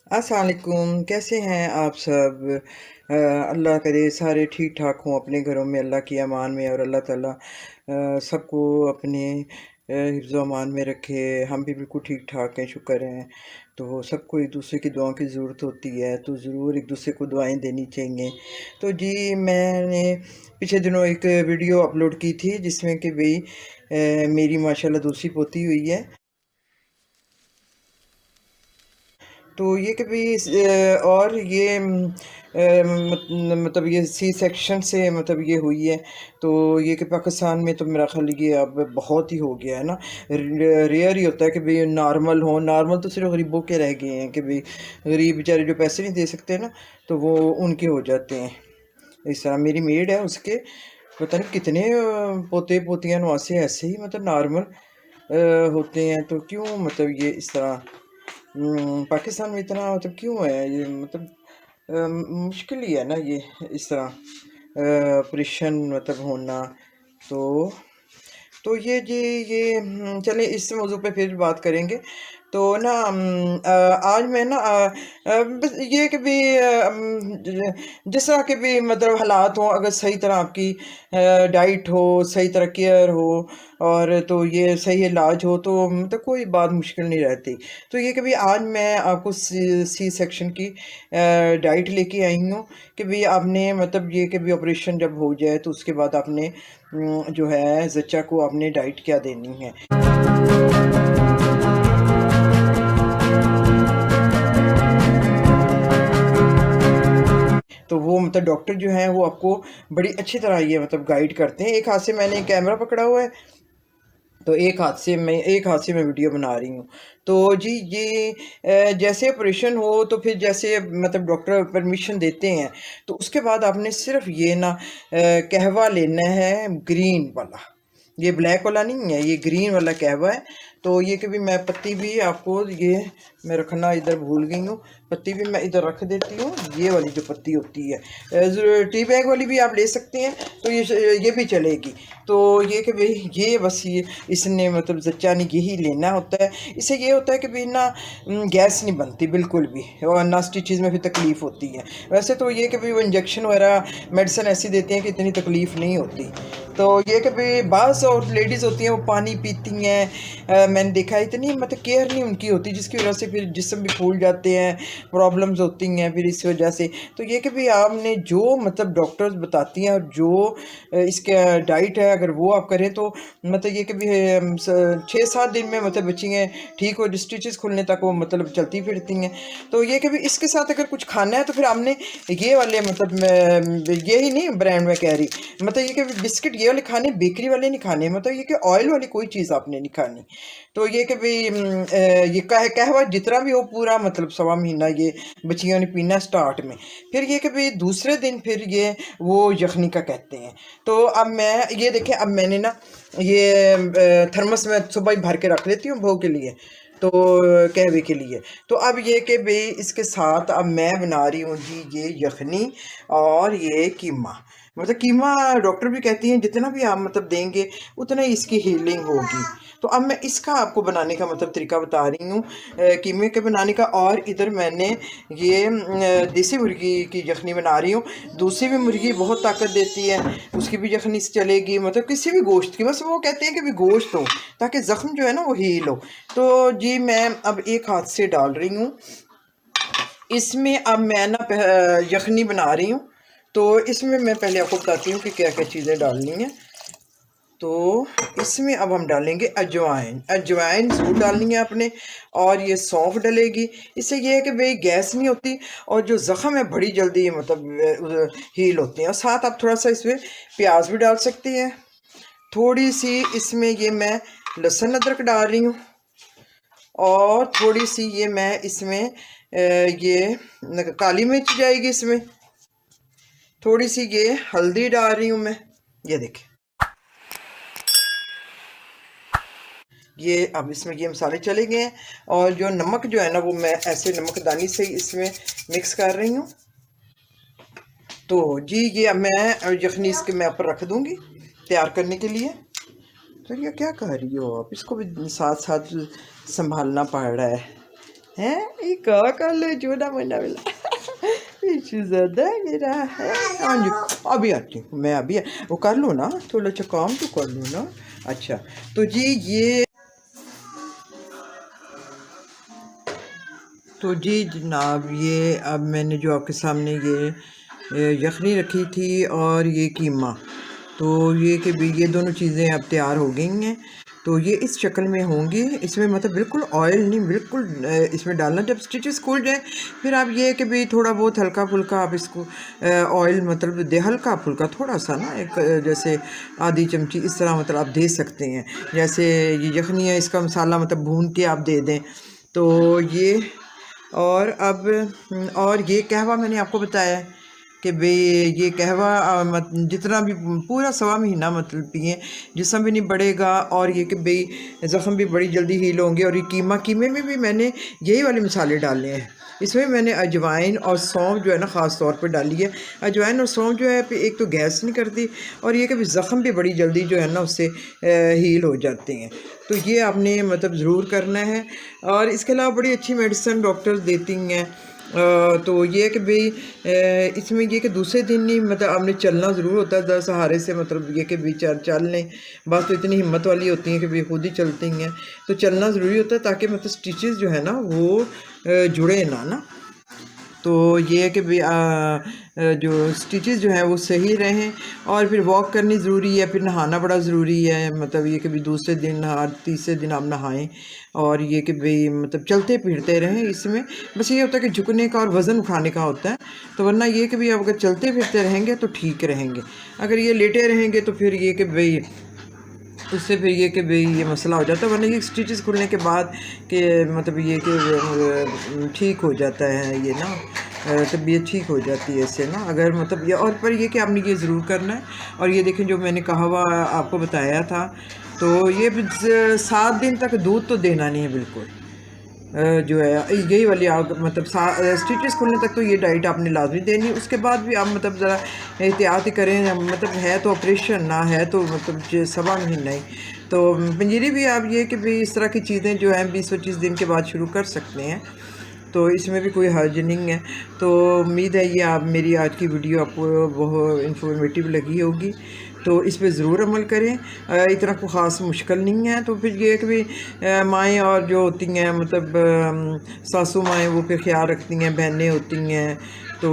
अस्सलाम वालेकुम, कैसे हैं आप सब? अल्लाह करे सारे ठीक ठाक हों अपने घरों में, अल्लाह की अमान में, और अल्लाह ताला सबको अपने हिफ्ज़ व अमान में रखे। हम भी बिल्कुल ठीक ठाक हैं, शुक्र है। तो सबको एक दूसरे की दुआओं की ज़रूरत होती है, तो ज़रूर एक दूसरे को दुआएं देनी चाहिए। तो जी, मैंने पिछले दिनों एक वीडियो अपलोड की थी जिसमें कि भाई मेरी माशाल्लाह दूसरी पोती हुई है। तो ये कभी और ये मतलब ये सी सेक्शन से मतलब ये हुई है। तो ये कि पाकिस्तान में तो मेरा ख़्याल ये अब बहुत ही हो गया है ना। रेयर ही होता है कि भाई नॉर्मल हो। नॉर्मल तो सिर्फ गरीबों के रह गए हैं कि भाई गरीब बेचारे जो पैसे नहीं दे सकते ना, तो वो उनके हो जाते हैं। इस तरह मेरी मेड है, उसके पता नहीं कितने पोते पोतियाँ नवासे ऐसे ही मतलब नॉर्मल होते हैं। तो क्यों मतलब ये इस तरह पाकिस्तान में इतना मतलब क्यों है ये मतलब मुश्किल ही है ना ये इस तरह ऑपरेशन मतलब होना। तो ये जी ये चलें इस मौजू पे फिर बात करेंगे। तो ना आज मैं ना बस ये कि भी जिस तरह के भी मतलब हालात हों, अगर सही तरह आपकी डाइट हो, सही तरह केयर हो, और तो ये सही इलाज हो, तो मतलब कोई बात मुश्किल नहीं रहती। तो ये कि भी आज मैं आपको सी सेक्शन की डाइट लेके आई हूँ कि भाई आपने मतलब ये कि भी ऑपरेशन जब हो जाए तो उसके बाद आपने जो है ज़च्चा को आपने डाइट क्या देनी है। तो वो मतलब डॉक्टर जो हैं वो आपको बड़ी अच्छी तरह ये मतलब गाइड करते हैं। एक हाथ से मैंने कैमरा पकड़ा हुआ है, तो एक हाथ से मैं वीडियो बना रही हूँ। तो जी ये जैसे ऑपरेशन हो तो फिर जैसे मतलब डॉक्टर परमिशन देते हैं, तो उसके बाद आपने सिर्फ ये ना कहवा लेना है ग्रीन वाला। ये ब्लैक वाला नहीं है, ये ग्रीन वाला कहवा है। तो ये कभी मैं पत्ती भी आपको ये मैं रखना इधर भूल गई हूँ। पत्ती भी मैं इधर रख देती हूँ, ये वाली जो पत्ती होती है। टी बैग वाली भी आप ले सकते हैं, तो ये भी चलेगी। तो ये कि भाई ये बस ये इसने मतलब ज़च्चा ने यही लेना होता है। इससे ये होता है कि भाई ना गैस नहीं बनती बिल्कुल भी, और ना स्टिचेज़ में भी तकलीफ़ होती है। वैसे तो ये कि भाई वो इंजेक्शन वगैरह मेडिसिन ऐसी देते हैं कि इतनी तकलीफ़ नहीं होती। तो ये कि भाई बाज़ और लेडीज़ होती हैं वो पानी पीती हैं, मैंने देखा है इतनी मतलब केयर नहीं उनकी होती, जिसकी वजह से फिर जिस्म भी फूल जाते हैं, प्रॉब्लम्स होती हैं फिर इस वजह से। तो ये कि भाई आपने जो मतलब डॉक्टर्स बताती हैं और जो इसका डाइट है, अगर वो आप करें तो मतलब ये कि भी 6-7 दिन में मतलब बच्चियाँ ठीक हो, स्टिचेस खुलने तक वो मतलब चलती फिरती हैं। तो ये कि भी इसके साथ अगर कुछ खाना है तो फिर आपने ये वाले मतलब ये ही नहीं ब्रांड में कह रही, मतलब ये कि बिस्किट ये वाले खाने, बेकरी वाले नहीं खाने, मतलब ये कि ऑयल वाली कोई चीज़ आपने नहीं खानी। तो ये कि भाई ये कहवा जितना भी हो पूरा मतलब सवा महीना ये बच्चियों ने पीना स्टार्ट में। फिर ये कि भाई दूसरे दिन फिर ये वो यखनी का कहते हैं। तो अब मैं ये देखें, अब मैंने ना ये थर्मस में सुबह ही भर के रख लेती हूँ भोग के लिए, तो कहवे के लिए। तो अब ये कि भाई इसके साथ अब मैं बना रही हूँ जी ये यखनी और ये कीमा। मतलब कीमा डॉक्टर भी कहती हैं जितना भी आप मतलब देंगे उतना ही इसकी हीलिंग होगी। तो अब मैं इसका आपको बनाने का मतलब तरीका बता रही हूँ कीमे के बनाने का। और इधर मैंने ये देसी मुर्गी की यखनी बना रही हूँ। दूसरी भी मुर्गी बहुत ताकत देती है, उसकी भी यखनी से चलेगी, मतलब किसी भी गोश्त की, बस वो कहते हैं कि भी गोश्त हो ताकि ज़ख्म जो है ना वो हील हो। तो जी मैं अब एक हाथ से डाल रही हूँ इसमें। अब मैं ना यखनी बना रही हूँ, तो इसमें मैं पहले आपको बताती हूँ कि क्या क्या चीज़ें डालनी है। तो इसमें अब हम डालेंगे अजवाइन। अजवाइन ज़रूर डालनी है आपने, और ये सौंफ डलेगी। इससे ये है कि भाई गैस नहीं होती, और जो ज़ख़म है बड़ी जल्दी मतलब हील होते हैं। और साथ आप थोड़ा सा इसमें प्याज भी डाल सकते हैं। थोड़ी सी इसमें ये मैं लहसुन अदरक डाल रही हूँ, और थोड़ी सी ये मैं इसमें ये काली मिर्च जाएगी इसमें। थोड़ी सी ये हल्दी डाल रही हूँ मैं, ये देखिए। ये अब इसमें ये मसाले चले गए हैं, और जो नमक जो है ना वो मैं ऐसे नमकदानी से इसमें मिक्स कर रही हूँ। तो जी ये अब मैं यखनी इसके मैं ऊपर रख दूँगी तैयार करने के लिए। तो ये क्या कर रही हो आप, इसको भी साथ साथ संभालना पड़ रहा है। ہیں یہ کہا کر لے جو نہ منا ملا زیادہ میرا ہے. ہاں جی ابھی آتی ہوں میں ابھی وہ کر لوں نا تھوڑا سا کام تو کر لوں نا. اچھا تو جی یہ تو جی جناب یہ اب میں نے جو آپ کے سامنے یہ یخنی رکھی تھی اور یہ قیمہ تو یہ کہ بھی یہ دونوں چیزیں اب تیار ہو گئی ہیں. تو یہ اس شکل میں ہوں گی. اس میں مطلب بالکل آئل نہیں بالکل اس میں ڈالنا. جب سٹیچز کھل جائیں پھر آپ یہ کہ بھی تھوڑا بہت ہلکا پھلکا آپ اس کو آئل مطلب دے ہلکا پھلکا تھوڑا سا نا ایک جیسے آدھی چمچی اس طرح مطلب آپ دے سکتے ہیں. جیسے یہ یخنی ہے اس کا مسالہ مطلب بھون کے آپ دے دیں. تو یہ اور اب اور یہ قہوہ میں نے آپ کو بتایا کہ بھئی یہ قہوہ جتنا بھی پورا 1.25 مہینہ مطلب پئیں جسم بھی نہیں بڑھے گا اور یہ کہ بھئی زخم بھی بڑی جلدی ہیل ہوں گے. اور یہ قیمے میں بھی میں نے یہی والے مسالے ڈالے ہیں. اس میں نے اجوائن اور سونف جو ہے نا خاص طور پہ ڈالی ہے. اجوائن اور سونف جو ہے ایک تو گیس نہیں کرتی اور یہ کہ بھی زخم بھی بڑی جلدی جو ہے نا اس سے ہیل ہو جاتے ہیں. تو یہ آپ نے مطلب ضرور کرنا ہے. اور اس کے علاوہ بڑی اچھی میڈیسن ڈاکٹرز دیتی ہیں. تو یہ کہ بھئی اس میں یہ کہ دوسرے دن نہیں مطلب آپ نے چلنا ضرور ہوتا ہے در سہارے سے مطلب یہ کہ بھی چل لیں. بس تو اتنی ہمت والی ہوتی ہیں کہ بھی خود ہی چلتی ہیں. تو چلنا ضروری ہوتا ہے تاکہ مطلب سٹیچز جو ہے نا وہ جڑے نا. تو یہ ہے کہ بھی جو سٹیچز جو ہیں وہ صحیح رہیں. اور پھر واک کرنی ضروری ہے. پھر نہانا بڑا ضروری ہے. مطلب یہ کہ بھی دوسرے دن تیسرے دن آپ نہائیں اور یہ کہ بھی مطلب چلتے پھرتے رہیں. اس میں بس یہ ہوتا ہے کہ جھکنے کا اور وزن اٹھانے کا ہوتا ہے. تو ورنہ یہ کہ بھی آپ اگر چلتے پھرتے رہیں گے تو ٹھیک رہیں گے. اگر یہ لیٹے رہیں گے تو پھر یہ کہ بھئی اس سے پھر یہ کہ بھئی یہ مسئلہ ہو جاتا ہے. ورنہ یہ سٹیچز کھلنے کے بعد کہ مطلب یہ کہ ٹھیک ہو جاتا ہے یہ نا طبیعت ٹھیک ہو جاتی ہے اس سے نا. اگر مطلب یہ اور پر یہ کہ آپ نے یہ ضرور کرنا ہے. اور یہ دیکھیں جو میں نے قہوہ آپ کو بتایا تھا تو یہ 7 دن تک دودھ تو دینا نہیں ہے بالکل. جو ہے یہی والی مطلب سٹیچز کھلنے تک تو یہ ڈائٹ آپ نے لازمی دینی. اس کے بعد بھی آپ مطلب ذرا احتیاط ہی کریں. مطلب ہے تو آپریشن نہ ہے تو مطلب 7 مہینہ ہی. تو پنجیری بھی آپ یہ کہ بھی اس طرح کی چیزیں جو ہیں 20-25 دن کے بعد شروع کر سکتے ہیں. تو اس میں بھی کوئی حرج نہیں ہے. تو امید ہے یہ آپ میری آج کی ویڈیو آپ کو بہت انفارمیٹیو لگی ہوگی. تو اس پہ ضرور عمل کریں. اتنا کوئی خاص مشکل نہیں ہے. تو پھر یہ کہ بھی مائیں اور جو ہوتی ہیں مطلب ساسو مائیں وہ پھر خیال رکھتی ہیں. بہنیں ہوتی ہیں تو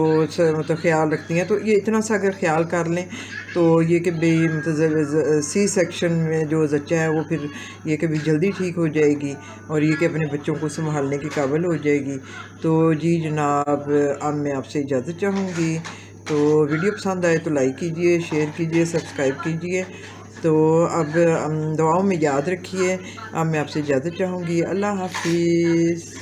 مطلب خیال رکھتی ہیں. تو یہ اتنا سا اگر خیال کر لیں تو یہ کہ بھی مطلب سی سیکشن میں جو زچہ ہے وہ پھر یہ کہ بھی جلدی ٹھیک ہو جائے گی اور یہ کہ اپنے بچوں کو سنبھالنے کی قابل ہو جائے گی. تو جی جناب اب میں آپ سے اجازت چاہوں گی. تو ویڈیو پسند آئے تو لائک کیجئے, شیئر کیجئے, سبسکرائب کیجئے. تو اب دعاؤں میں یاد رکھیے. اب میں آپ سے اجازت چاہوں گی. اللہ حافظ.